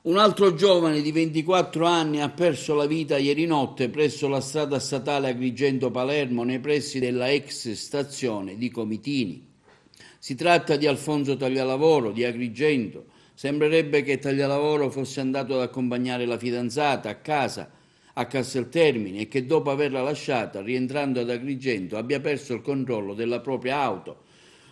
Un altro giovane di 24 anni ha perso la vita ieri notte presso la strada statale Agrigento-Palermo nei pressi della ex stazione di Comitini. Si tratta di Alfonso Taglialavoro di Agrigento. Sembrerebbe che Taglialavoro fosse andato ad accompagnare la fidanzata a casa a Casteltermine e che dopo averla lasciata, rientrando ad Agrigento, abbia perso il controllo della propria auto,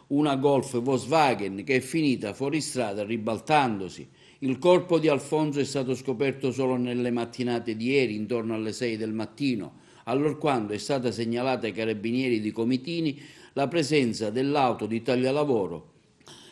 una Golf Volkswagen, che è finita fuori strada ribaltandosi. Il corpo di Alfonso è stato scoperto solo nelle mattinate di ieri, intorno alle 6 del mattino, allorquando è stata segnalata ai carabinieri di Comitini la presenza dell'auto di Taglialavoro.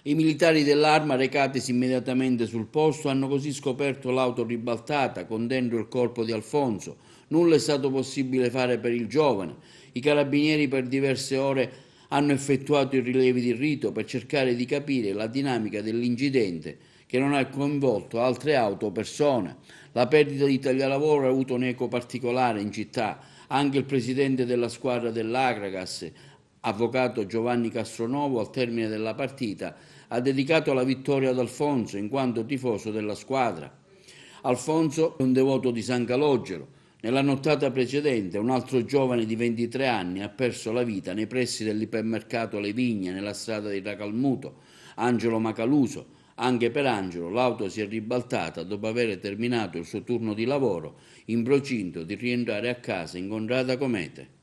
I militari dell'Arma, recatisi immediatamente sul posto, hanno così scoperto l'auto ribaltata con dentro il corpo di Alfonso. Nulla è stato possibile fare per il giovane. I carabinieri per diverse ore hanno effettuato i rilievi di rito per cercare di capire la dinamica dell'incidente, che non ha coinvolto altre auto o persone. La perdita di Taglialavoro ha avuto un eco particolare in città. Anche il presidente della squadra dell'Agragas, avvocato Giovanni Castronovo, al termine della partita, ha dedicato la vittoria ad Alfonso in quanto tifoso della squadra. Alfonso è un devoto di San Calogero. Nella nottata precedente un altro giovane di 23 anni ha perso la vita nei pressi dell'ipermercato Le Vigne, nella strada di Racalmuto, Angelo Macaluso. Anche per Angelo l'auto si è ribaltata dopo aver terminato il suo turno di lavoro in procinto di rientrare a casa in Contrada Comete.